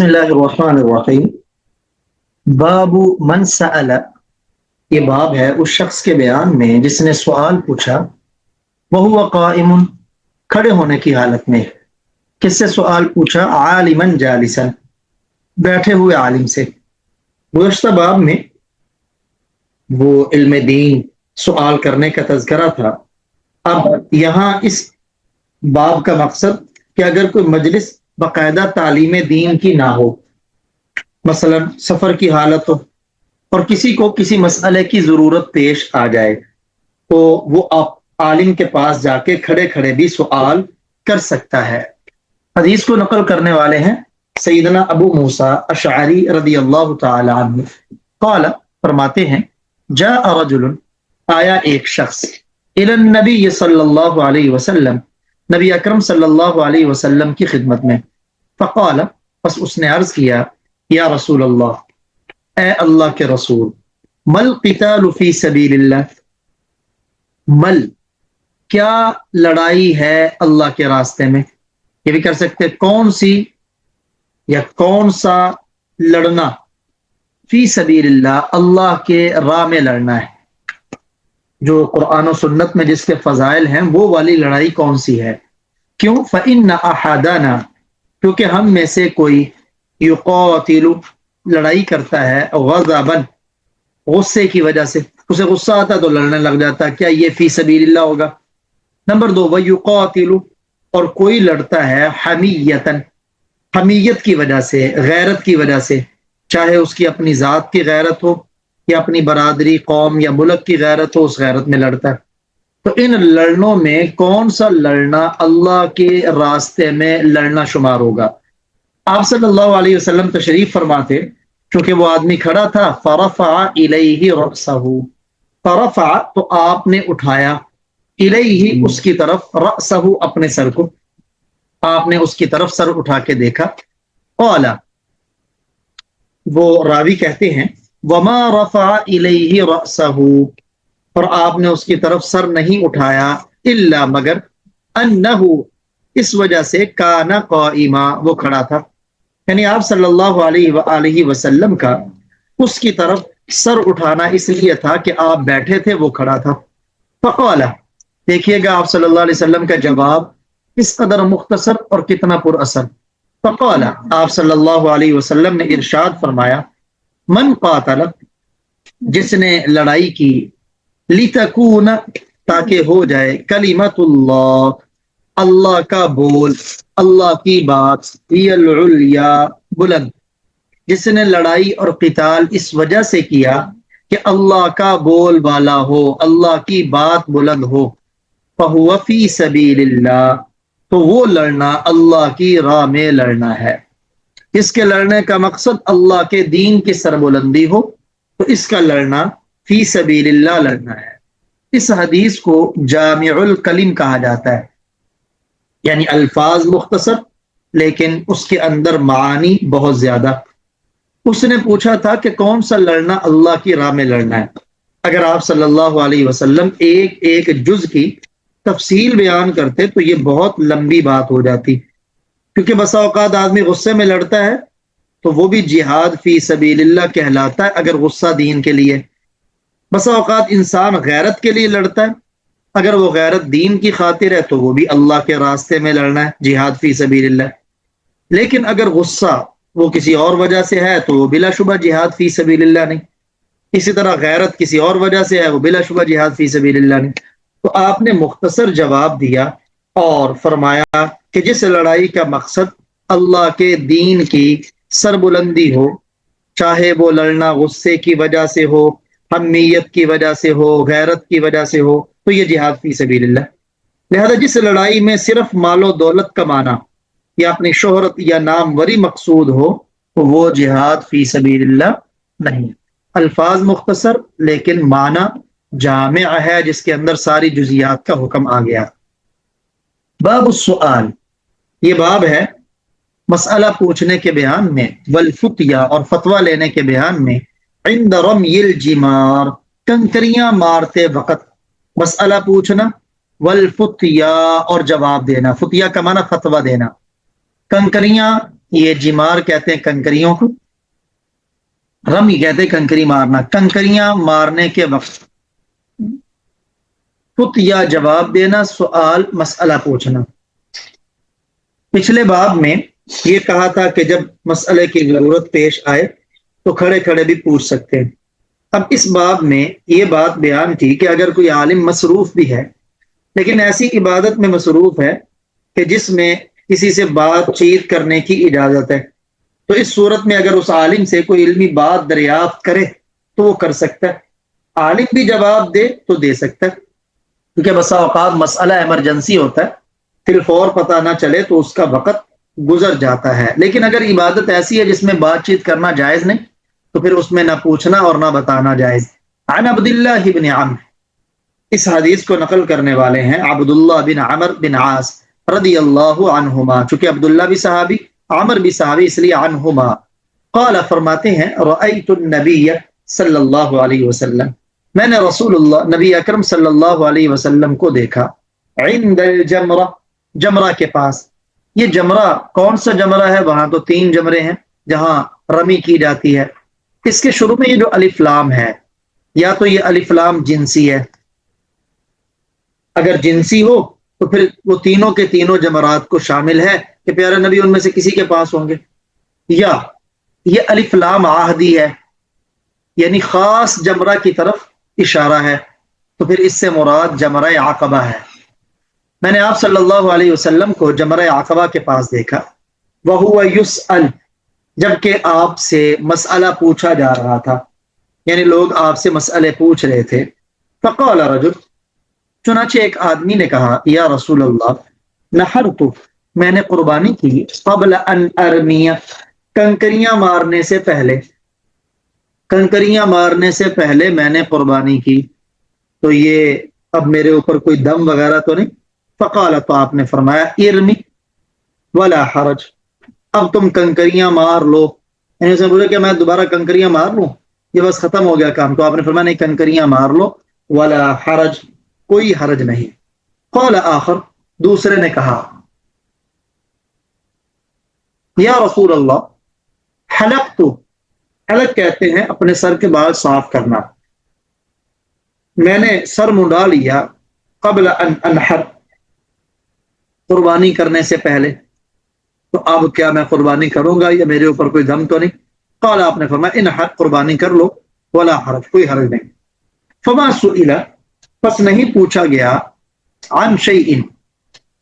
بسم اللہ الرحمن الرحیم۔ باب من سأل، یہ باب ہے اس شخص کے بیان میں جس نے سوال پوچھا، وہو قائم، کھڑے ہونے کی حالت میں۔ کس سے سوال پوچھا؟ عالما جالسا، بیٹھے ہوئے عالم سے۔ گزشتہ باب میں وہ علم دین سوال کرنے کا تذکرہ تھا۔ اب یہاں اس باب کا مقصد کہ اگر کوئی مجلس باقاعدہ تعلیم دین کی نہ ہو، مثلا سفر کی حالت ہو اور کسی کو کسی مسئلے کی ضرورت پیش آ جائے، تو وہ عالم کے پاس جا کے کھڑے کھڑے بھی سوال کر سکتا ہے۔ حدیث کو نقل کرنے والے ہیں سیدنا ابو موسیٰ اشعری رضی اللہ تعالی عنہ، قال، فرماتے ہیں، جاء رجل، آیا ایک شخص، الی النبی صلی اللہ علیہ وسلم، نبی اکرم صلی اللہ علیہ وسلم کی خدمت میں، فقال، پس اس نے عرض کیا، یا رسول اللہ، اے اللہ کے رسول، مل قتال فی سبیل اللہ، مل کیا لڑائی ہے اللہ کے راستے میں؟ یہ بھی کر سکتے کون سی یا کون سا لڑنا، فی سبیل اللہ، اللہ کے راہ میں لڑنا ہے، جو قرآن و سنت میں جس کے فضائل ہیں وہ والی لڑائی کون سی ہے؟ کیوں؟ فإن أحدنا، کیونکہ ہم میں سے کوئی، یقاتل، لڑائی کرتا ہے، غضبا، غصے کی وجہ سے، اسے غصہ آتا تو لڑنے لگ جاتا، کیا یہ فی سبیل اللہ ہوگا؟ نمبر 2، ویقاتل، اور کوئی لڑتا ہے، حمیتا، حمیت کی وجہ سے، غیرت کی وجہ سے، چاہے اس کی اپنی ذات کی غیرت ہو یا اپنی برادری، قوم یا ملک کی غیرت ہو، اس غیرت میں لڑتا ہے۔ تو ان لڑنوں میں کون سا لڑنا اللہ کے راستے میں لڑنا شمار ہوگا؟ آپ صلی اللہ علیہ وسلم تشریف فرماتے، چونکہ وہ آدمی کھڑا تھا، فرفع الیہ رأسہ، فرفع، تو آپ نے اٹھایا، الیہ، اس کی طرف، رأسہ، اپنے سر کو، آپ نے اس کی طرف سر اٹھا کے دیکھا، قال، وہ راوی کہتے ہیں، وما رفع الیہ رأسہ، اور آپ نے اس کی طرف سر نہیں اٹھایا، الا، مگر، انہ، اس وجہ سے، کانا قائما، وہ کھڑا تھا، یعنی آپ صلی اللہ علیہ وآلہ وسلم کا اس کی طرف سر اٹھانا اس لیے تھا کہ آپ بیٹھے تھے، وہ کھڑا تھا۔ فقال، دیکھیے گا آپ صلی اللہ علیہ وسلم کا جواب کس قدر مختصر اور کتنا پر اثر۔ فقال، آپ صلی اللہ علیہ وسلم نے ارشاد فرمایا، من قاتل، جس نے لڑائی کی، لتکون، تاکہ ہو جائے، کلمت اللہ، اللہ کا بول، اللہ کی بات، ہی العلیا، بلند، جس نے لڑائی اور قتال اس وجہ سے کیا کہ اللہ کا بول بالا ہو، اللہ کی بات بلند ہو، فہو فی سبیل اللہ، تو وہ لڑنا اللہ کی راہ میں لڑنا ہے۔ اس کے لڑنے کا مقصد اللہ کے دین کی سربلندی ہو، تو اس کا لڑنا فی سبیل اللہ لڑنا ہے۔ اس حدیث کو جامع الکلم کہا جاتا ہے، یعنی الفاظ مختصر لیکن اس کے اندر معانی بہت زیادہ۔ اس نے پوچھا تھا کہ کون سا لڑنا اللہ کی راہ میں لڑنا ہے۔ اگر آپ صلی اللہ علیہ وسلم ایک ایک جز کی تفصیل بیان کرتے تو یہ بہت لمبی بات ہو جاتی، کیونکہ بسا اوقات آدمی غصے میں لڑتا ہے تو وہ بھی جہاد فی سبیل اللہ کہلاتا ہے، اگر غصہ دین کے لیے۔ بسا اوقات انسان غیرت کے لیے لڑتا ہے، اگر وہ غیرت دین کی خاطر ہے تو وہ بھی اللہ کے راستے میں لڑنا ہے، جہاد فی سبیل اللہ۔ لیکن اگر غصہ وہ کسی اور وجہ سے ہے تو وہ بلا شبہ جہاد فی سبیل اللہ نہیں۔ اسی طرح غیرت کسی اور وجہ سے ہے، وہ بلا شبہ جہاد فی سبیل اللہ نہیں۔ تو آپ نے مختصر جواب دیا اور فرمایا کہ جس لڑائی کا مقصد اللہ کے دین کی سربلندی ہو، چاہے وہ لڑنا غصے کی وجہ سے ہو، حمیت کی وجہ سے ہو، غیرت کی وجہ سے ہو، تو یہ جہاد فی سبیل اللہ۔ لہذا جس لڑائی میں صرف مال و دولت کمانا یا اپنی شہرت یا ناموری مقصود ہو تو وہ جہاد فی سبیل اللہ نہیں۔ الفاظ مختصر لیکن معنی جامع ہے، جس کے اندر ساری جزیات کا حکم آ گیا۔ باب السؤال، یہ باب ہے مسئلہ پوچھنے کے بیان میں، والفتیا، اور فتویٰ لینے کے بیان میں، عند رمی الجمار، کنکریاں مارتے وقت، مسئلہ پوچھنا، والفتیا، اور جواب دینا، فتیا کا معنی فتویٰ دینا، کنکریاں یہ جمار کہتے ہیں کنکریوں کو، رمی کہتے ہیں کنکری مارنا، کنکریاں مارنے کے وقت خط یا جواب دینا، سوال مسئلہ پوچھنا۔ پچھلے باب میں یہ کہا تھا کہ جب مسئلے کی ضرورت پیش آئے تو کھڑے کھڑے بھی پوچھ سکتے ہیں۔ اب اس باب میں یہ بات بیان تھی کہ اگر کوئی عالم مصروف بھی ہے لیکن ایسی عبادت میں مصروف ہے کہ جس میں کسی سے بات چیت کرنے کی اجازت ہے، تو اس صورت میں اگر اس عالم سے کوئی علمی بات دریافت کرے تو وہ کر سکتا ہے، عالم بھی جواب دے تو دے سکتا ہے، کیونکہ بسا اوقات مسئلہ ایمرجنسی ہوتا ہے، پھر فور پتہ نہ چلے تو اس کا وقت گزر جاتا ہے۔ لیکن اگر عبادت ایسی ہے جس میں بات چیت کرنا جائز نہیں تو پھر اس میں نہ پوچھنا اور نہ بتانا جائز۔ عن عبداللہ بن عمرو، اس حدیث کو نقل کرنے والے ہیں عبداللہ بن عمر بن عاص رضی اللہ عنہما، چونکہ عبداللہ بھی صحابی، عمر بھی صحابی، اس لیے عنہما۔ قال، فرماتے ہیں رأیت النبی صلی اللہ علیہ وسلم، میں نے رسول اللہ نبی اکرم صلی اللہ علیہ وسلم کو دیکھا، عند الجمرہ، جمرہ کے پاس۔ یہ جمرہ کون سا جمرہ ہے؟ وہاں تو 3 جمرے ہیں جہاں رمی کی جاتی ہے۔ اس کے شروع میں یہ جو الف لام ہے، یا تو یہ الف لام جنسی ہے، اگر جنسی ہو تو پھر وہ تینوں کے تینوں جمرات کو شامل ہے کہ پیارے نبی ان میں سے کسی کے پاس ہوں گے، یا یہ الف لام عہدی ہے یعنی خاص جمرہ کی طرف اشارہ ہے، تو پھر اس سے مراد جمرہ عقبہ ہے۔ میں نے آپ صلی اللہ علیہ وسلم کو جمرہ عقبہ کے پاس دیکھا، وَهُوَ يُسْأَلُ، جبکہ آپ سے مسئلہ پوچھا جا رہا تھا، یعنی لوگ آپ سے مسئلے پوچھ رہے تھے۔ فقال رجل، چنانچہ ایک آدمی نے کہا، یا رسول اللہ، نحرت، میں نے قربانی کی، قبل ان ارمیہ، کنکریاں مارنے سے پہلے، کنکریاں مارنے سے پہلے میں نے قربانی کی، تو یہ اب میرے اوپر کوئی دم وغیرہ تو نہیں؟ فقال، تو آپ نے فرمایا، ارمی ولا حرج، اب تم کنکریاں مار لو، یعنی اسے بولے کہ میں دوبارہ کنکریاں مار لوں، یہ بس ختم ہو گیا کام؟ تو آپ نے فرمایا نہیں، کنکریاں مار لو، ولا حرج، کوئی حرج نہیں۔ قال آخر، دوسرے نے کہا، یا رسول اللہ، حلقت، حلق کہتے ہیں اپنے سر کے بال صاف کرنا، میں نے سر منڈا لیا، قبل ان انحر، قربانی کرنے سے پہلے، تو اب کیا میں قربانی کروں گا یا میرے اوپر کوئی دم تو نہیں؟ قال، آپ نے فرمایا، انحر، قربانی کر لو، ولا حرج، کوئی حرج نہیں۔ فما سئل، پس نہیں پوچھا گیا، عن شیء،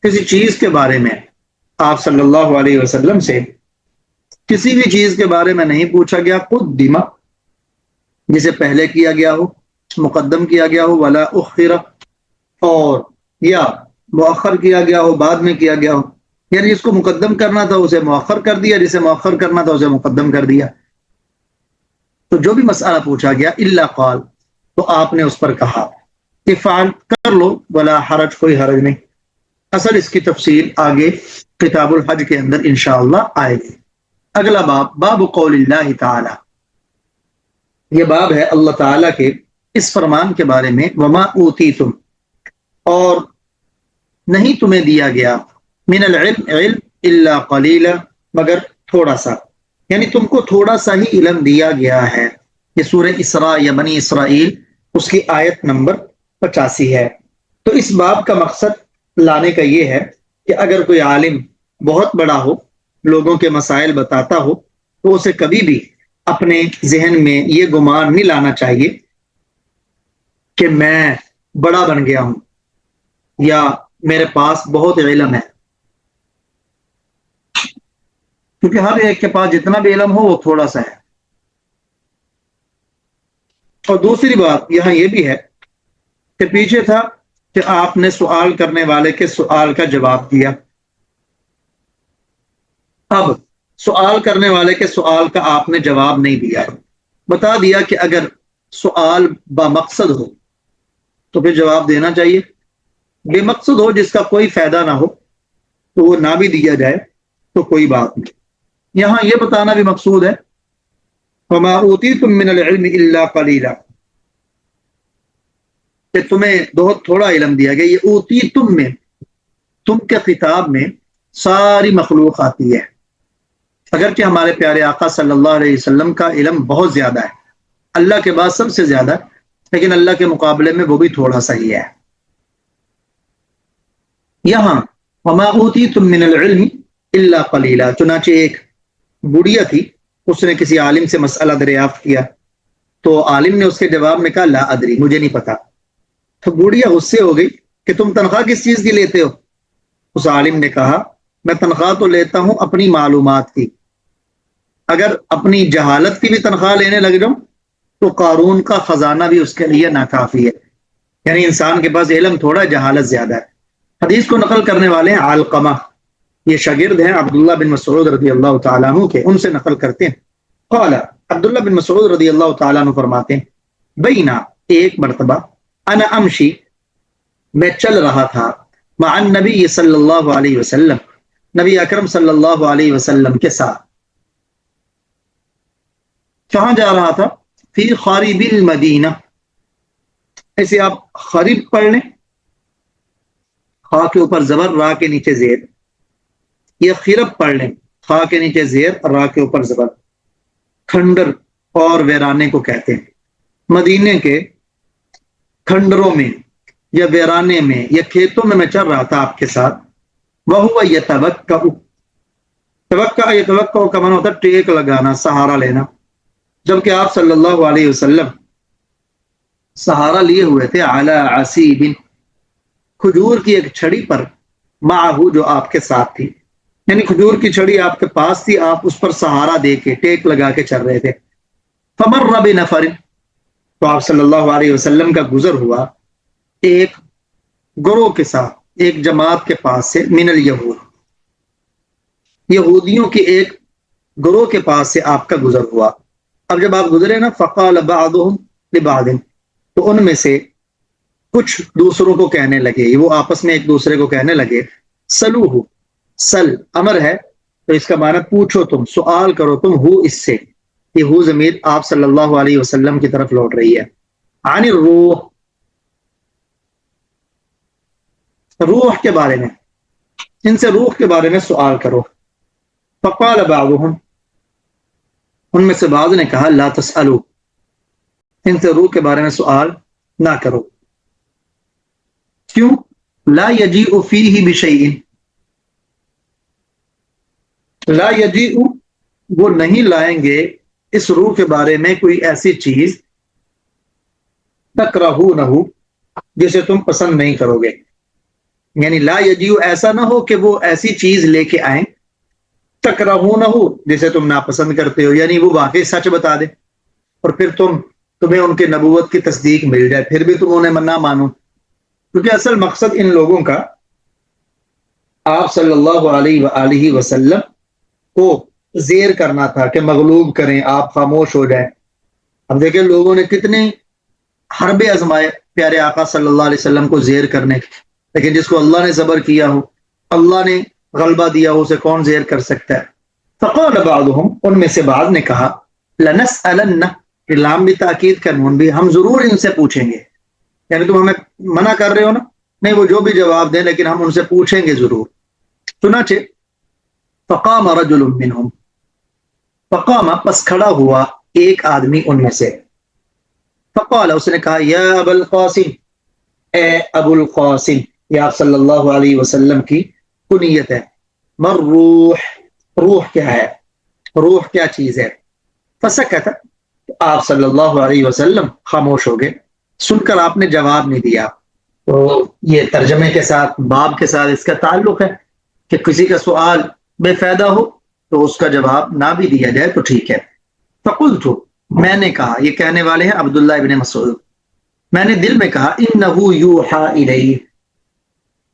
کسی چیز کے بارے میں، آپ صلی اللہ علیہ وسلم سے کسی بھی چیز کے بارے میں نہیں پوچھا گیا، قدم، جسے پہلے کیا گیا ہو، مقدم کیا گیا ہو، ولا اخر، اور یا مؤخر کیا گیا ہو، بعد میں کیا گیا ہو، یعنی جس کو مقدم کرنا تھا اسے مؤخر کر دیا، جسے مؤخر کرنا تھا اسے مقدم کر دیا۔ تو جو بھی مسئلہ پوچھا گیا، الا قال، تو آپ نے اس پر کہا، افعل، کر لو، ولا حرج، کوئی حرج نہیں۔ اصل اس کی تفصیل آگے کتاب الحج کے اندر انشاءاللہ آئے گی۔ اگلا باب، باب قول اللہ تعالی، یہ باب ہے اللہ تعالیٰ کے اس فرمان کے بارے میں، وما اوتیتم، اور نہیں تمہیں دیا گیا، من العلم، علم، الا قلیلا، مگر تھوڑا سا، یعنی تم کو تھوڑا سا ہی علم دیا گیا ہے۔ یہ سورہ اسراء یا بنی اسرائیل، اس کی آیت نمبر 85 ہے۔ تو اس باب کا مقصد لانے کا یہ ہے کہ اگر کوئی عالم بہت بڑا ہو، لوگوں کے مسائل بتاتا ہو، تو اسے کبھی بھی اپنے ذہن میں یہ گمان نہیں لانا چاہیے کہ میں بڑا بن گیا ہوں یا میرے پاس بہت علم ہے، کیونکہ ہر ایک کے پاس جتنا بھی علم ہو وہ تھوڑا سا ہے۔ اور دوسری بات یہاں یہ بھی ہے کہ پیچھے تھا کہ آپ نے سوال کرنے والے کے سوال کا جواب دیا، اب سوال کرنے والے کے سوال کا آپ نے جواب نہیں دیا، بتا دیا کہ اگر سوال با مقصد ہو تو پھر جواب دینا چاہیے، بے مقصد ہو جس کا کوئی فائدہ نہ ہو تو وہ نہ بھی دیا جائے تو کوئی بات نہیں۔ یہاں یہ بتانا بھی مقصود ہے، وما اوتیتم من العلم الا قلیلا، کہ تمہیں بہت تھوڑا علم دیا گیا۔ یہ اوتیتم میں، تم کے خطاب میں ساری مخلوق آتی ہے، اگرچہ ہمارے پیارے آقا صلی اللہ علیہ وسلم کا علم بہت زیادہ ہے، اللہ کے بعد سب سے زیادہ، لیکن اللہ کے مقابلے میں وہ بھی تھوڑا سا ہی ہے۔ یہاں وما اوتیتم من العلم الا قلیلا، چنانچہ ایک بڑھیا تھی، اس نے کسی عالم سے مسئلہ دریافت کیا، تو عالم نے اس کے جواب میں کہا لا ادری، مجھے نہیں پتا۔ تو بوڑھیا غصے ہو گئی کہ تم تنخواہ کس چیز کی لیتے ہو؟ اس عالم نے کہا میں تنخواہ تو لیتا ہوں اپنی معلومات کی، اگر اپنی جہالت کی بھی تنخواہ لینے لگ جاؤں تو قارون کا خزانہ بھی اس کے لیے ناکافی ہے۔ یعنی انسان کے پاس علم تھوڑا، جہالت زیادہ ہے۔ حدیث کو نقل کرنے والے ہیں علقمہ، یہ شاگرد ہیں عبداللہ بن مسعود رضی اللہ تعالیٰ عنہ کے، ان سے نقل کرتے ہیں۔ قال عبداللہ بن مسعود رضی اللہ تعالیٰ عنہ فرماتے ہیں بینا، ایک مرتبہ، انا امشی، میں چل رہا تھا، مع النبی صلی اللہ علیہ وسلم، نبی اکرم صلی اللہ علیہ وسلم کے ساتھ۔ کہاں جا رہا تھا؟ فی خارب المدینہ، ایسے آپ خریب پڑھ لیں، خا کے اوپر زبر، را کے نیچے زیر، یہ خرب پڑھ لیں، خا کے نیچے زیر، را کے اوپر زبر۔ کھنڈر اور ویرانے کو کہتے ہیں، مدینے کے کھنڈروں میں یا ویرانے میں یا کھیتوں میں چل رہا تھا آپ کے ساتھ۔ وَهُوَ يَتَوَكَّأُ، توقع، یہ توقع کا معنی ہوتا ہے ٹیک لگانا، سہارا لینا، جبکہ آپ صلی اللہ علیہ وسلم سہارا لیے ہوئے تھے علی عصیب، کھجور کی ایک چھڑی پر، معہو، جو آپ کے ساتھ تھی، یعنی کھجور کی چھڑی آپ کے پاس تھی، آپ اس پر سہارا دے کے ٹیک لگا کے چل رہے تھے۔ فمر بنفر، تو آپ صلی اللہ علیہ وسلم کا گزر ہوا ایک گروہ کے ساتھ، ایک جماعت کے پاس سے، من الیہود، یہودیوں کے ایک گروہ کے پاس سے آپ کا گزر ہوا۔ اب جب آپ گزرے نا، فقال بعضهم لبعض، تو ان میں سے کچھ دوسروں کو کہنے لگے، وہ آپس میں ایک دوسرے کو کہنے لگے، سلوہ، سل امر ہے تو اس کا معنی پوچھو تم، سوال کرو تم، ہو اس سے، یہ ہو ضمیر آپ صلی اللہ علیہ وسلم کی طرف لوٹ رہی ہے۔ عن الروح، روح کے بارے میں، ان سے روح کے بارے میں سوال کرو۔ فقال بعضهم، ان میں سے بعض نے کہا لا تسألو، ان سے روح کے بارے میں سوال نہ کرو۔ کیوں؟ لا یجیء فیہ بشیء، لا یجیء، وہ نہیں لائیں گے اس روح کے بارے میں کوئی ایسی چیز، تکرہونہ، جسے تم پسند نہیں کرو گے، یعنی لا یجیء، ایسا نہ ہو کہ وہ ایسی چیز لے کے آئیں، تکرہونہ، جسے تم ناپسند کرتے ہو، یعنی وہ واقعی سچ بتا دے اور پھر تمہیں ان کے نبوت کی تصدیق مل جائے، پھر بھی تم انہیں نہ مانو۔ کیونکہ اصل مقصد ان لوگوں کا آپ صلی اللہ علیہ وآلہ وسلم کو زیر کرنا تھا کہ مغلوب کریں، آپ خاموش ہو جائیں۔ اب دیکھیں لوگوں نے کتنے حربے آزمائے پیارے آقا صلی اللہ علیہ وسلم کو زیر کرنے، لیکن جس کو اللہ نے صبر کیا ہو، اللہ نے غلبہ دیا ہو، اسے کون زیر کر سکتا ہے؟ فقال بعضهم، ان میں سے بعض نے کہا لنسألن، لام بھی تاکید کا نون بھی، ہم ضرور ان سے پوچھیں گے، یعنی تم ہمیں منع کر رہے ہو نا، نہیں وہ جو بھی جواب دیں لیکن ہم ان سے پوچھیں گے ضرور۔ چنانچہ فقام رجل منهم، فقام، پس کھڑا ہوا ایک آدمی ان میں سے، فقال، اس نے کہا یا ابا القاسم، اے ابو القاسم، یہ آپ صلی اللہ علیہ وسلم کی کنیت ہے۔ مر روح، روح کیا ہے، روح کیا چیز ہے؟ فسکت، آپ صلی اللہ علیہ وسلم خاموش ہو گئے، سن کر آپ نے جواب نہیں دیا۔ تو یہ ترجمے کے ساتھ، باب کے ساتھ اس کا تعلق ہے کہ کسی کا سوال بے فائدہ ہو تو اس کا جواب نہ بھی دیا جائے تو ٹھیک ہے۔ فقلت، میں نے کہا، یہ کہنے والے ہیں عبداللہ ابن مسعود، میں نے دل میں کہا انہ یوحى الیہ،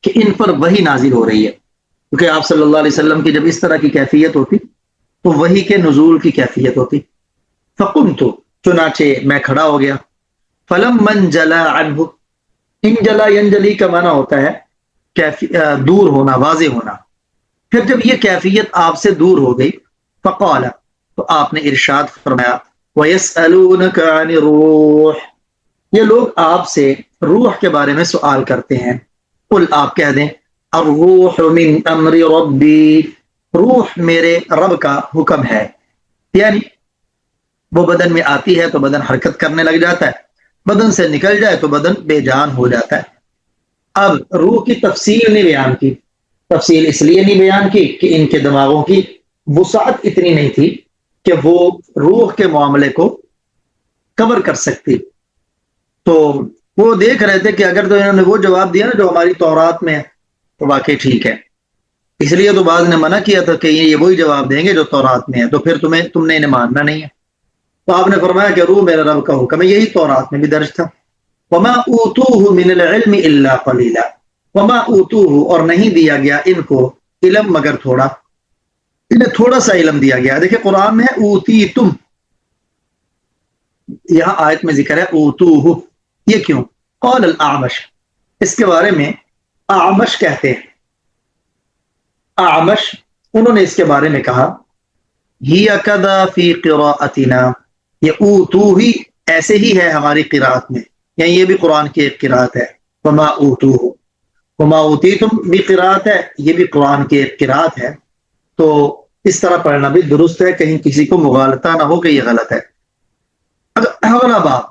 کہ ان پر وحی نازل ہو رہی ہے، کیونکہ آپ صلی اللہ علیہ وسلم کی جب اس طرح کی کیفیت ہوتی تو وحی کے نزول کی کیفیت ہوتی۔ فقمت، چنانچہ میں کھڑا ہو گیا۔ فلما انجلی عنہ، انجلا ینجلی کا معنی ہوتا ہے دور ہونا، واضح ہونا، پھر جب یہ کیفیت آپ سے دور ہو گئی، فقال، تو آپ نے ارشاد فرمایا وَيَسْأَلُونَكَ عَنِ الرُّوحِ، یہ لوگ آپ سے روح کے بارے میں سوال کرتے ہیں۔ قل، آپ کہہ دیں الروح من امر ربی، روح میرے رب کا حکم ہے، یعنی وہ بدن میں آتی ہے تو بدن حرکت کرنے لگ جاتا ہے، بدن سے نکل جائے تو بدن بے جان ہو جاتا ہے۔ اب روح کی تفصیل نہیں بیان کی، تفصیل اس لیے نہیں بیان کی کہ ان کے دماغوں کی وسعت اتنی نہیں تھی کہ وہ روح کے معاملے کو کور کر سکتی۔ تو وہ دیکھ رہے تھے کہ اگر تو انہوں نے وہ جواب دیا نا جو ہماری تورات میں ہے تو واقعی ٹھیک ہے، اس لیے تو بعض نے منع کیا تھا کہ یہ وہی جواب دیں گے جو تورات میں ہے، تو پھر تم نے انہیں ماننا نہیں ہے۔ تو آپ نے فرمایا کہ روح میرے رب کا حکم ہے، یہی تورات میں بھی درج تھا۔ وما اوتوہ من العلم الا قلیلا، وما اوتوہ اور نہیں دیا گیا ان کو علم مگر تھوڑا، انہیں تھوڑا سا علم دیا گیا۔ دیکھیں قرآن میں ہے اوتی تم، یہاں آیت میں ذکر ہے اوتوہ، یہ کیوں؟ قال الاعمش، اس کے بارے میں اعمش کہتے ہیں، اعمش انہوں نے اس کے بارے میں کہا ہی کذا فی قراءتنا، یہ اوتو ہی ایسے ہی ہے ہماری قراءت میں، یعنی یہ بھی قرآن کی ایک قراءت ہے۔ وما اوتوہ، وما اوتیتم بھی قراءت ہے، یہ بھی قرآن کی ایک قراءت ہے، تو اس طرح پڑھنا بھی درست ہے، کہیں کسی کو مغالطہ نہ ہو کہ یہ غلط ہے۔ اگلا باب،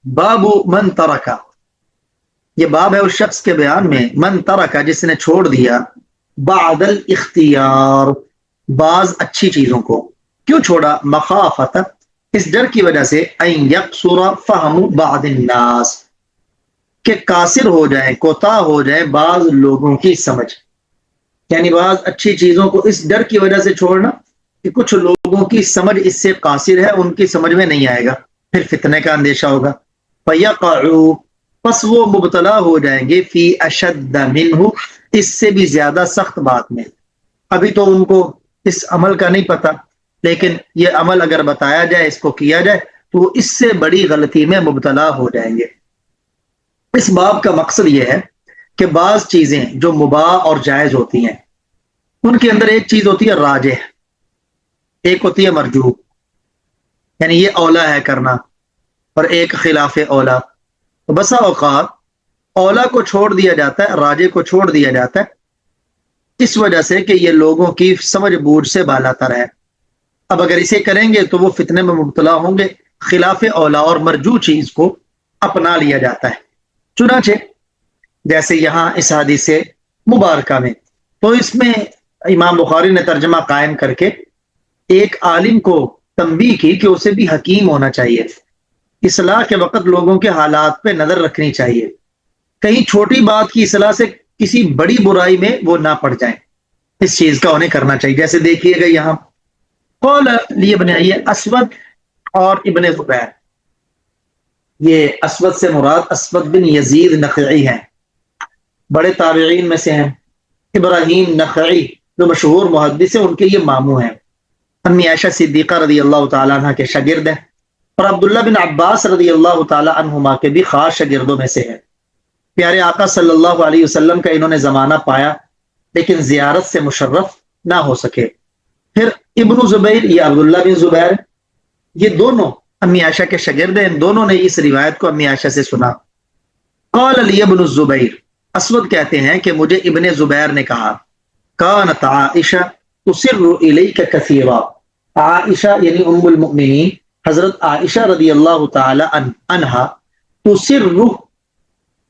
باب من ترکا، یہ باب ہے اس شخص کے بیان میں من ترکا جس نے چھوڑ دیا بعد الاختیار، بعض اچھی چیزوں کو۔ کیوں چھوڑا؟ مخافت، اس ڈر کی وجہ سے ان یقصر فہم بعض الناس، کہ قاصر ہو جائیں، کوتاہ ہو جائیں بعض لوگوں کی سمجھ، یعنی بعض اچھی چیزوں کو اس ڈر کی وجہ سے چھوڑنا کہ کچھ لوگوں کی سمجھ اس سے قاصر ہے، ان کی سمجھ میں نہیں آئے گا، پھر فتنے کا اندیشہ ہوگا۔ فَيَقَعُوا، پس وہ مبتلا ہو جائیں گے، فی اشد منہ، اس سے بھی زیادہ سخت بات میں۔ ابھی تو ان کو اس عمل کا نہیں پتا، لیکن یہ عمل اگر بتایا جائے، اس کو کیا جائے تو وہ اس سے بڑی غلطی میں مبتلا ہو جائیں گے۔ اس باب کا مقصد یہ ہے کہ بعض چیزیں جو مباح اور جائز ہوتی ہیں ان کے اندر ایک چیز ہوتی ہے راجح، ایک ہوتی ہے مرجوح، یعنی یہ اولا ہے کرنا، اور ایک خلاف اولا۔ تو بسا اوقات اولا کو چھوڑ دیا جاتا ہے، راجح کو چھوڑ دیا جاتا ہے، اس وجہ سے کہ یہ لوگوں کی سمجھ بوجھ سے بالاتر ہے۔ اب اگر اسے کریں گے تو وہ فتنے میں مبتلا ہوں گے، خلاف اولا اور مرجوح چیز کو اپنا لیا جاتا ہے۔ چنانچہ جیسے یہاں اس حدیث مبارکہ میں، تو اس میں امام بخاری نے ترجمہ قائم کر کے ایک عالم کو تنبیہ کی کہ اسے بھی حکیم ہونا چاہیے، اصلاح کے وقت لوگوں کے حالات پہ نظر رکھنی چاہیے، کہیں چھوٹی بات کی اصلاح سے کسی بڑی برائی میں وہ نہ پڑ جائیں، اس چیز کا انہیں کرنا چاہیے۔ جیسے دیکھیے گا یہاں قول ابن یہ اسود اور ابن زبیر، یہ اسود سے مراد اسود بن یزید نخعی ہیں، بڑے تابعین میں سے ہیں۔ ابراہیم نخعی جو مشہور محدث ہیں، ان کے یہ ماموں ہیں، امی عائشہ صدیقہ رضی اللہ تعالیٰ عنہ کے شاگرد ہیں، اور عبداللہ بن عباس رضی اللہ تعالیٰ عنہما کے بھی خاص شاگردوں میں سے ہیں۔ پیارے آقا صلی اللہ علیہ وسلم کا انہوں نے زمانہ پایا لیکن زیارت سے مشرف نہ ہو سکے۔ پھر ابن زبیر، یہ عبداللہ بن زبیر، یہ دونوں امی عائشہ کے شاگرد ہیں، ان دونوں نے اس روایت کو امی عائشہ سے سنا۔ قال لی ابن الزبیر، اسود کہتے ہیں کہ مجھے ابن زبیر نے کہا، کانت عائشہ تسر الیک کثیرا، عائشہ یعنی ام المؤمنین حضرت عائشہ رضی اللہ تعالی عنہا، تسر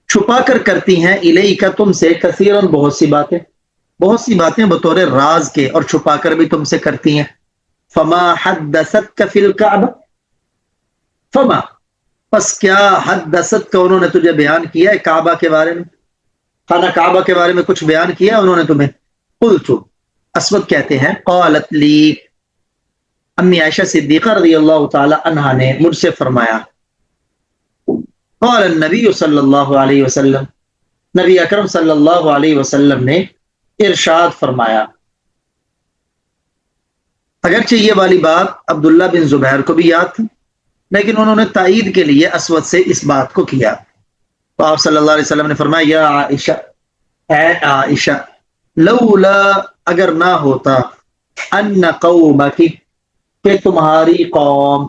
چھپا کر کرتی ہیں، الیک تم سے، کثیرن بہت سی باتیں، بہت سی باتیں بطور راز کے، اور چھپا کر بھی تم سے کرتی ہیں۔ فما حدثتک فی الکعبہ، فما پس کیا حدثت کا انہوں نے تجھے بیان کیا ہے کعبہ کے بارے میں، خانہ کعبہ کے بارے میں کچھ بیان کیا انہوں نے تمہیں؟ قلت، اسود کہتے ہیں قالت لی، امی عائشہ صدیقہ رضی اللہ تعالی عنہا نے مجھ سے فرمایا، قال النبی صلی اللہ علیہ وسلم، نبی اکرم صلی اللہ علیہ وسلم نے ارشاد فرمایا۔ اگرچہ یہ والی بات عبداللہ بن زبیر کو بھی یاد تھی، لیکن انہوں نے تائید کے لیے اسود سے اس بات کو کیا۔ تو آپ صلی اللہ علیہ وسلم نے فرمایا، یا عائشہ، اے عائشہ، لولا اگر نہ ہوتا، ان قومک کہ تمہاری قوم،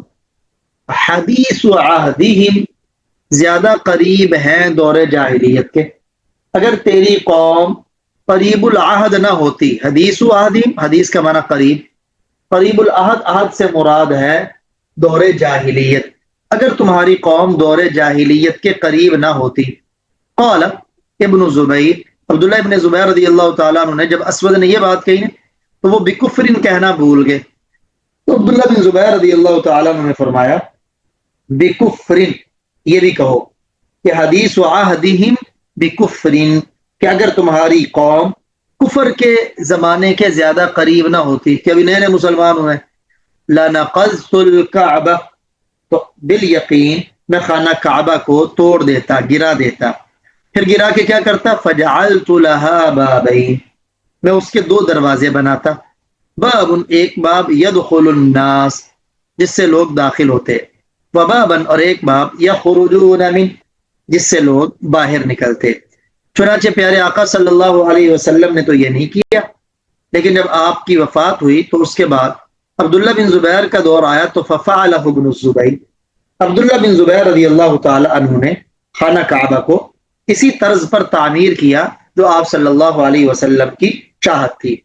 حدیث عہدہم زیادہ قریب ہیں دور جاہلیت کے، اگر تیری قوم قریب العہد نہ ہوتی، حدیث عہدیم، حدیث کا معنی قریب، قریب العہد، عہد سے مراد ہے دور جاہلیت، اگر تمہاری قوم دور جاہلیت کے قریب نہ ہوتی۔ قال ابن زبیر، عبداللہ ابن زبیر رضی اللہ تعالیٰ عنہ نے جب اسود نے یہ بات کہی تو وہ بکفرن کہنا بھول گئے، تو عبداللہ بن زبیر رضی اللہ تعالیٰ عنہ نے فرمایا بکفرن، یہ بھی کہو کہ حدیث عہدہم بکفرن، کہ اگر تمہاری قوم کفر کے زمانے کے زیادہ قریب نہ ہوتی، کہ ابھی نئے نئے مسلمان ہوئے، لَنَقَضْتُ الْكَعْبَةَ، تو بالیقین میں خانہ کعبہ کو توڑ دیتا، گرا دیتا، پھر گرا کے کیا کرتا، فَجَعَلْتُ لَهَا بَابَيْنِ، میں اس کے دو دروازے بناتا، باب ایک باب یدخل الناس جس سے لوگ داخل ہوتے، وبابا اور ایک باب یخرجون من جس سے لوگ باہر نکلتے۔ چنانچہ پیارے آقا صلی اللہ علیہ وسلم نے تو یہ نہیں کیا، لیکن جب آپ کی وفات ہوئی تو اس کے بعد عبداللہ بن زبیر کا دور آیا تو ففعلہ ابن الزبیر، عبداللہ بن زبیر رضی اللہ تعالی عنہ نے خانہ کعبہ کو اسی طرز پر تعمیر کیا جو آپ صلی اللہ علیہ وسلم کی چاہت تھی۔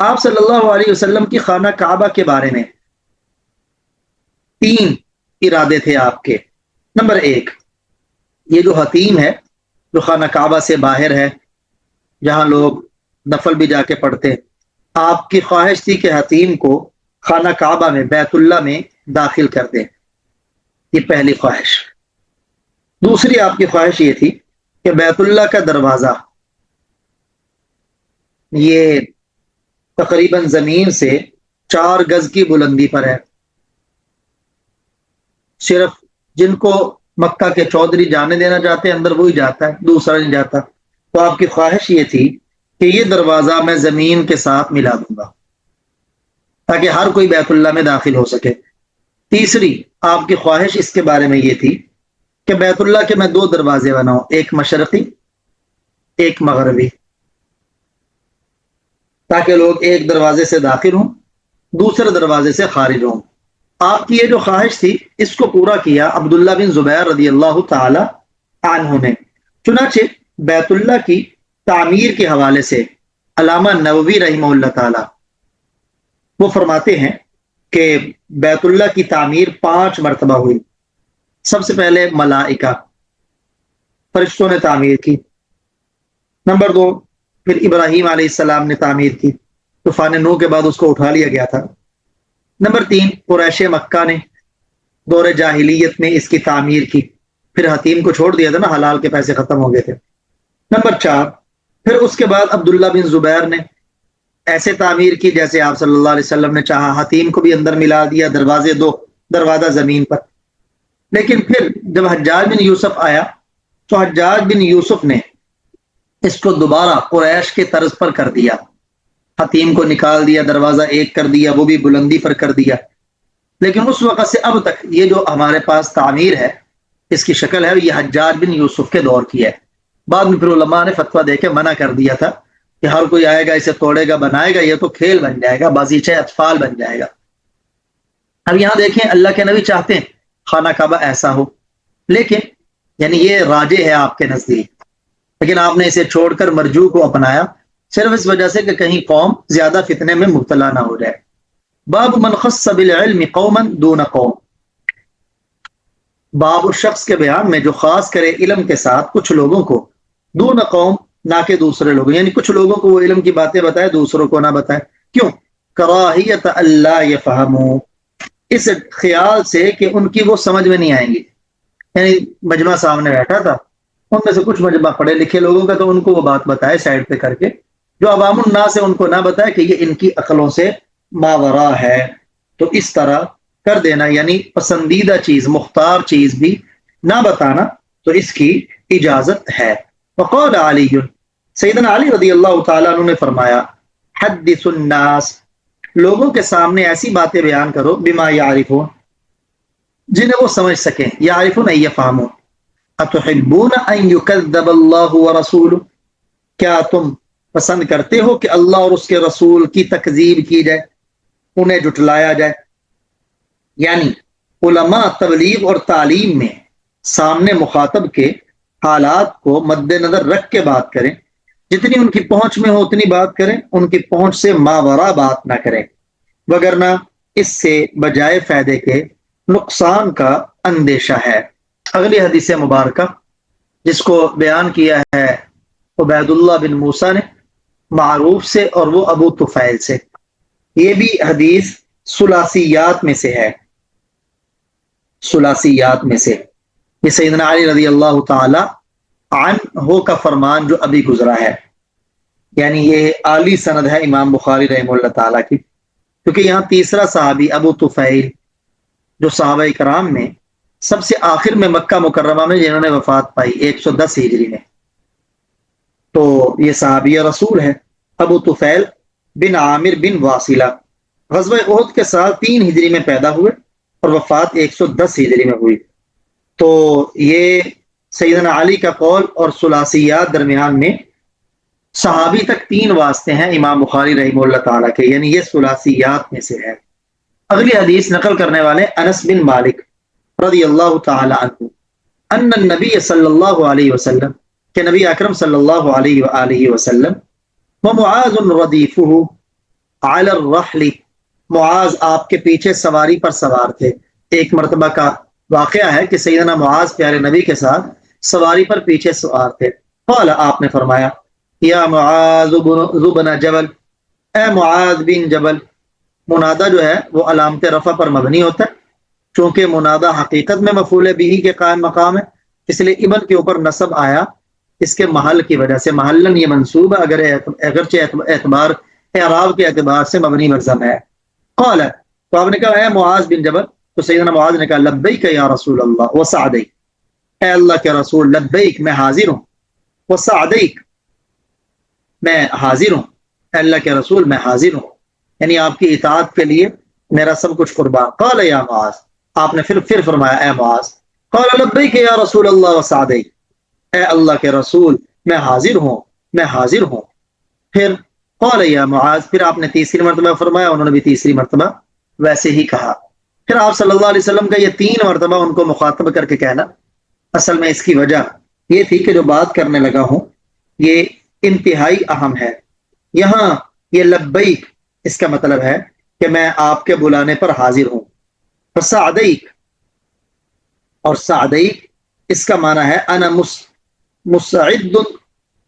آپ صلی اللہ علیہ وسلم کی خانہ کعبہ کے بارے میں 3 ارادے تھے آپ کے۔ نمبر 1، یہ جو حتیم ہے جو خانہ کعبہ سے باہر ہے، جہاں لوگ نفل بھی جا کے پڑھتے، آپ کی خواہش تھی کہ حتیم کو خانہ کعبہ میں، بیت اللہ میں داخل کر دیں، یہ پہلی خواہش۔ دوسری آپ کی خواہش یہ تھی کہ بیت اللہ کا دروازہ یہ تقریباً زمین سے 4 گز کی بلندی پر ہے، صرف جن کو مکہ کے چودھری جانے دینا چاہتے ہیں اندر وہی جاتا ہے، دوسرا نہیں جاتا۔ تو آپ کی خواہش یہ تھی کہ یہ دروازہ میں زمین کے ساتھ ملا دوں گا تاکہ ہر کوئی بیت اللہ میں داخل ہو سکے۔ تیسری آپ کی خواہش اس کے بارے میں یہ تھی کہ بیت اللہ کے میں 2 دروازے بناؤں، ایک مشرقی ایک مغربی، تاکہ لوگ ایک دروازے سے داخل ہوں، دوسرے دروازے سے خارج ہوں۔ آپ کی یہ جو خواہش تھی اس کو پورا کیا عبداللہ بن زبیر رضی اللہ تعالی عنہ نے۔ چنانچہ بیت اللہ کی تعمیر کے حوالے سے علامہ نووی رحمہ اللہ تعالی وہ فرماتے ہیں کہ بیت اللہ کی تعمیر 5 مرتبہ ہوئی۔ سب سے پہلے ملائکہ، فرشتوں نے تعمیر کی۔ نمبر 2، پھر ابراہیم علیہ السلام نے تعمیر کی، طوفان نوح کے بعد اس کو اٹھا لیا گیا تھا۔ نمبر 3، قریش مکہ نے دور جاہلیت میں اس کی تعمیر کی، پھر حتیم کو چھوڑ دیا تھا نا، حلال کے پیسے ختم ہو گئے تھے۔ نمبر 4، پھر اس کے بعد عبداللہ بن زبیر نے ایسے تعمیر کی جیسے آپ صلی اللہ علیہ وسلم نے چاہا، حتیم کو بھی اندر ملا دیا، دروازے 2، دروازہ زمین پر۔ لیکن پھر جب حجاج بن یوسف آیا تو حجاج بن یوسف نے اس کو دوبارہ قریش کے طرز پر کر دیا، حتیم کو نکال دیا، دروازہ 1 کر دیا، وہ بھی بلندی پر کر دیا۔ لیکن اس وقت سے اب تک یہ جو ہمارے پاس تعمیر ہے، اس کی شکل ہے، یہ حجاج بن یوسف کے دور کی ہے۔ بعد میں پھر علماء نے فتویٰ دے کے منع کر دیا تھا کہ ہر کوئی آئے گا اسے توڑے گا، بنائے گا، یہ تو کھیل بن جائے گا، بازیچہ اطفال بن جائے گا۔ اب یہاں دیکھیں اللہ کے نبی چاہتے ہیں خانہ کعبہ ایسا ہو، لیکن یعنی یہ راجح ہے آپ کے نزدیک، لیکن آپ نے اسے چھوڑ کر مرجوع کو اپنایا صرف اس وجہ سے کہ کہیں قوم زیادہ فتنے میں مبتلا نہ ہو جائے۔ باب من خص بالعلم قوما دون قوم، باب اس شخص کے بیان میں جو خاص کرے علم کے ساتھ کچھ لوگوں کو، دون قوم نہ کہ دوسرے لوگوں، یعنی کچھ لوگوں کو وہ علم کی باتیں بتائے، دوسروں کو نہ بتائے۔ کیوں؟ کراہیت اللہ یفہموا، اس خیال سے کہ ان کی وہ سمجھ میں نہیں آئیں گی۔ یعنی مجمع سامنے بیٹھا تھا، ان میں سے کچھ مجمع پڑھے لکھے لوگوں کا، تو ان کو وہ بات بتائے سائڈ پہ کر کے، جو عوام الناس سے ان کو نہ بتائے کہ یہ ان کی عقلوں سے ماورا ہے، تو اس طرح کر دینا، یعنی پسندیدہ چیز، مختار چیز بھی نہ بتانا، تو اس کی اجازت ہے۔ وقال علی، سیدنا علی رضی اللہ تعالیٰ عنہ نے فرمایا، حدث الناس، لوگوں کے سامنے ایسی باتیں بیان کرو، بما یعرفون، جنہیں وہ سمجھ سکیں، یعرفون ای یفہمون۔ اتحبون ان یکذب اللہ ورسولہ، کیا تم پسند کرتے ہو کہ اللہ اور اس کے رسول کی تکذیب کی جائے، انہیں جھٹلایا جائے؟ یعنی علماء تبلیغ اور تعلیم میں سامنے مخاطب کے حالات کو مد نظر رکھ کے بات کریں، جتنی ان کی پہنچ میں ہو اتنی بات کریں، ان کی پہنچ سے ماورا بات نہ کریں، وگرنہ اس سے بجائے فائدے کے نقصان کا اندیشہ ہے۔ اگلی حدیث مبارکہ جس کو بیان کیا ہے عبید اللہ بن موسیٰ نے معروف سے، اور وہ ابو طفیل سے، یہ بھی حدیث ثلاثیات میں سے ہے، ثلاثیات میں سے۔ یہ سیدنا علی رضی اللہ تعالی عنہ کا فرمان جو ابھی گزرا ہے، یعنی یہ عالی سند ہے امام بخاری رحمہ اللہ تعالیٰ کی، کیونکہ یہاں تیسرا صحابی ابو طفیل جو صحابہ کرام میں سب سے آخر میں مکہ مکرمہ میں جنہوں نے وفات پائی 110 ہجری میں، تو یہ صحابی رسول ہے ابو طفیل بن عامر بن واصلہ، غزوہ احد کے سال 3 ہجری میں پیدا ہوئے اور وفات 110 ہجری میں ہوئی۔ تو یہ سیدنا علی کا قول اور ثلاثیات درمیان میں صحابی تک 3 واسطے ہیں امام بخاری رحمہ اللہ تعالیٰ کے، یعنی یہ ثلاثیات میں سے ہے۔ اگلی حدیث نقل کرنے والے انس بن مالک رضی اللہ تعالی عنہ ان النبی صلی اللہ علیہ وسلم، کہ نبی اکرم صلی اللہ علیہ وآلہ وسلم ومعاذ ردیفہ علی الرحل، معاذ آپ کے پیچھے سواری پر سوار تھے۔ ایک مرتبہ کا واقعہ ہے کہ سیدنا معاذ پیارے نبی کے ساتھ سواری پر پیچھے سوار تھے۔ قال، آپ نے فرمایا، یا معاذ بن جبل، اے معاذ بن جبل۔ منادہ جو ہے وہ علامت رفع پر مبنی ہوتا ہے، چونکہ منادہ حقیقت میں مفعول بہ کے قائم مقام ہے، اس لیے ابن کے اوپر نصب آیا اس کے محل کی وجہ سے، محلن یہ منصوب ہے اگرچہ اعتبار اعراب کے اعتبار سے مبنی ملزم ہے۔ قال، تو آپ نے کہا اے معاذ بن جبل، تو سیدنا معاذ نے کہا لبیک یا رسول اللہ وسعدیک، اے اللہ کے رسول لبیک میں حاضر ہوں، وسعدیک میں حاضر ہوں، اے اللہ کے رسول میں حاضر ہوں، یعنی آپ کی اطاعت کے لیے میرا سب کچھ قربان۔ قال یا معاذ، آپ نے پھر فرمایا اے معاذ، قال لبیک یا رسول اللہ وسعدیک، اے اللہ کے رسول میں حاضر ہوں، میں حاضر ہوں۔ پھر قال یا معاذ، پھر آپ نے تیسری مرتبہ فرمایا، انہوں نے بھی تیسری مرتبہ ویسے ہی کہا۔ پھر آپ صلی اللہ علیہ وسلم کا یہ 3 مرتبہ ان کو مخاطب کر کے کہنا، اصل میں اس کی وجہ یہ تھی کہ جو بات کرنے لگا ہوں یہ انتہائی اہم ہے۔ یہاں یہ لبیک اس کا مطلب ہے کہ میں آپ کے بلانے پر حاضر ہوں، فسعدیک، اور سعدیک اس کا معنی ہے انا مستعد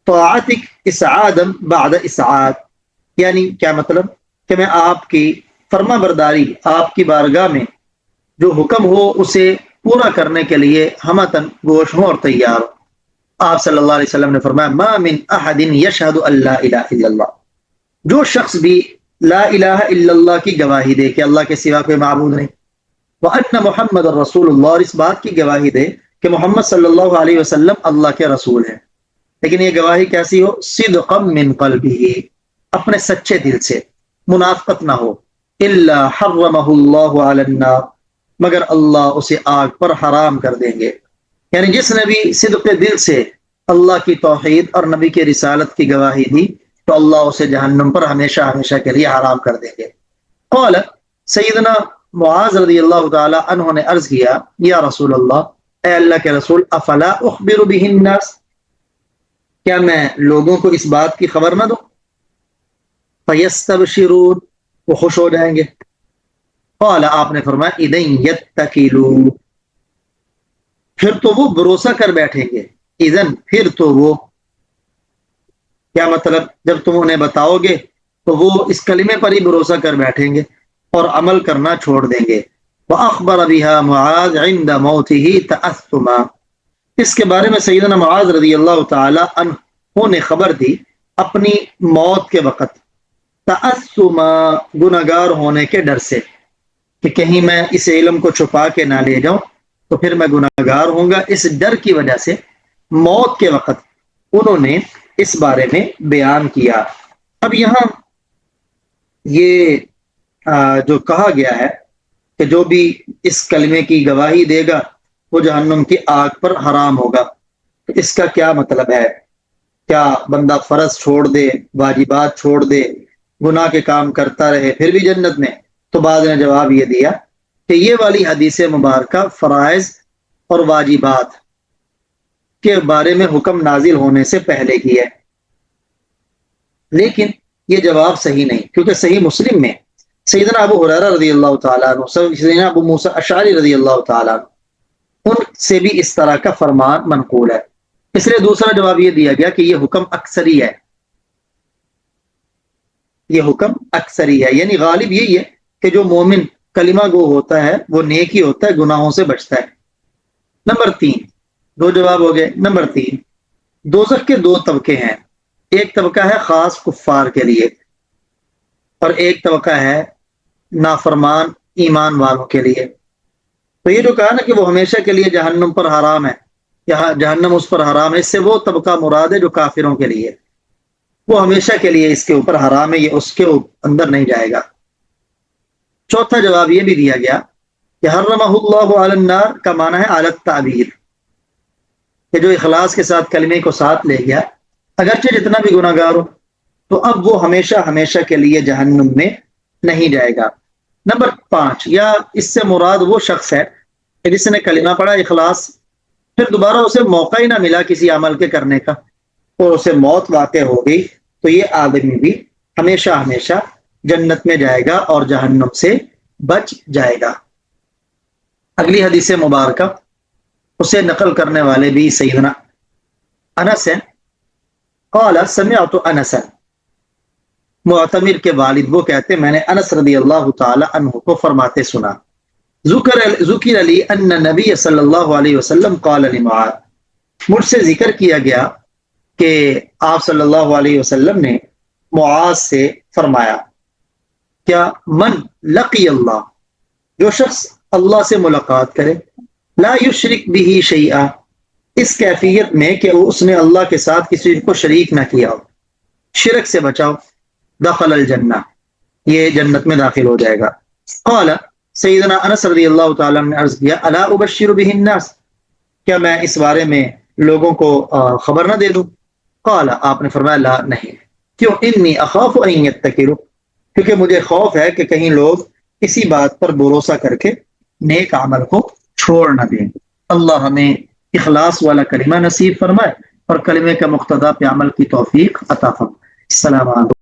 طاعتک اسعادا بعد اسعاد، یعنی کیا مطلب کہ میں آپ کی فرما برداری، آپ کی بارگاہ میں جو حکم ہو اسے پورا کرنے کے لیے ہمتن گوش ہوں اور تیار ہوں۔ آپ صلی اللہ علیہ وسلم نے فرمایا ما من احد یشہد ان لا الہ الا اللہ، جو شخص بھی لا الہ الا اللہ کی گواہی دے کہ اللہ کے سوا کوئی معبود نہیں، وَأَنَّ محمد الرسول اللہ، اور اس بات کی گواہی دے کہ محمد صلی اللہ علیہ وسلم اللہ کے رسول ہیں، لیکن یہ گواہی کیسی ہو؟ صدقا من قلبہ، اپنے سچے دل سے، منافقت نہ ہو، الا حرمہ اللہ علی النار، مگر اللہ اسے آگ پر حرام کر دیں گے۔ یعنی جس نے بھی صدق دل سے اللہ کی توحید اور نبی کی رسالت کی گواہی دی تو اللہ اسے جہنم پر ہمیشہ ہمیشہ کے لیے حرام کر دیں گے۔ قال، سیدنا معاذ رضی اللہ تعالی عنہ نے عرض کیا یا رسول اللہ، اے اللہ کے رسول، افلا اخبر به الناس، کیا میں لوگوں کو اس بات کی خبر نہ دوں؟ فیستبشرون، وہ خوش ہو جائیں گے۔ قال، آپ نے فرمایا اذن یتکلون، پھر تو وہ بھروسہ کر بیٹھیں گے، اذن پھر تو وہ، کیا مطلب؟ جب تم انہیں بتاؤ گے تو وہ اس کلمے پر ہی بھروسہ کر بیٹھیں گے اور عمل کرنا چھوڑ دیں گے۔ وَأَخْبَرَ بِهَا مُعَاذ عِنْدَ مَوْتِهِ تَأَثُّمًا، اس کے بارے میں سیدنا معاذ رضی اللہ تعالی عنہ نے خبر دی اپنی موت کے وقت، تأثما، گناہگار ہونے کے ڈر سے، کہ کہیں میں اس علم کو چھپا کے نہ لے جاؤں تو پھر میں گناہگار ہوں گا، اس ڈر کی وجہ سے موت کے وقت انہوں نے اس بارے میں بیان کیا۔ اب یہاں یہ جو کہا گیا ہے کہ جو بھی اس کلمے کی گواہی دے گا وہ جہنم کی آگ پر حرام ہوگا، تو اس کا کیا مطلب ہے؟ کیا بندہ فرض چھوڑ دے، واجبات چھوڑ دے، گناہ کے کام کرتا رہے پھر بھی جنت میں؟ تو بعض نے جواب یہ دیا کہ یہ والی حدیث مبارکہ فرائض اور واجبات کے بارے میں حکم نازل ہونے سے پہلے کی ہے، لیکن یہ جواب صحیح نہیں، کیونکہ صحیح مسلم میں سیدنا ابو ہریرہ رضی اللہ تعالیٰ عنہ، سیدنا ابو موسیٰ اشعری رضی اللہ تعالیٰ عنہ، ان سے بھی اس طرح کا فرمان منقول ہے۔ اس لیے دوسرا جواب یہ دیا گیا کہ یہ حکم اکثری ہے، یہ حکم اکثری ہے، یعنی غالب یہی ہے کہ جو مومن کلمہ گو ہوتا ہے وہ نیک ہی ہوتا ہے، گناہوں سے بچتا ہے۔ نمبر 3، دو جواب ہو گئے۔ نمبر 3، دوزخ کے دو طبقے ہیں، ایک طبقہ ہے خاص کفار کے لیے اور ایک طبقہ ہے نافرمان ایمان والوں کے لیے۔ تو یہ جو کہا نا کہ وہ ہمیشہ کے لیے جہنم پر حرام ہے، یہاں جہنم اس پر حرام ہے، اس سے وہ طبقہ مراد ہے جو کافروں کے لیے، وہ ہمیشہ کے لیے اس کے اوپر حرام ہے، یہ اس کے اندر نہیں جائے گا۔ چوتھا جواب یہ بھی دیا گیا کہ حرمہ اللہ علی النار کا معنی ہے علی التعبیر، کہ جو اخلاص کے ساتھ کلمے کو ساتھ لے گیا اگرچہ جتنا بھی گناہ گار ہو، تو اب وہ ہمیشہ ہمیشہ کے لیے جہنم میں نہیں جائے گا۔ نمبر 5، یا اس سے مراد وہ شخص ہے کہ جس نے کلمہ پڑھا اخلاص، پھر دوبارہ اسے موقع ہی نہ ملا کسی عمل کے کرنے کا اور اسے موت واقع ہو گئی، تو یہ آدمی بھی ہمیشہ ہمیشہ جنت میں جائے گا اور جہنم سے بچ جائے گا۔ اگلی حدیث مبارکہ اسے نقل کرنے والے بھی سیدنا انس ہیں۔ قال سمعت انس، معتمر کے والد وہ کہتے میں نے انس رضی اللہ تعالی عنہ کو فرماتے سنا، ذکر علی ان نبی صلی اللہ علیہ وسلم قال لمعاذ، مجھ سے ذکر کیا گیا کہ آپ صلی اللہ علیہ وسلم نے معاذ سے فرمایا، کیا من لقی اللہ، جو شخص اللہ سے ملاقات کرے، لا یشرک به شیئا، اس کیفیت میں کہ اس نے اللہ کے ساتھ کسی کو شریک نہ کیا ہو، شرک سے بچاؤ، دخل الجنہ، یہ جنت میں داخل ہو جائے گا۔ قال، سیدنا انس رضی اللہ تعالیٰ نے عرض کیا، الا ابشر به الناس، کیا میں اس بارے میں لوگوں کو خبر نہ دے دوں؟ قال، آپ نے فرمایا لا، نہیں، کیوں؟ انی اخاف ان یتکلوا، کیونکہ مجھے خوف ہے کہ کہیں لوگ اسی بات پر بھروسہ کر کے نیک عمل کو چھوڑ نہ دیں۔ اللہ ہمیں اخلاص والا کلمہ نصیب فرمائے اور کلمے کا مقتضا پہ عمل کی توفیق عطا فرمائے۔ السلام علیکم۔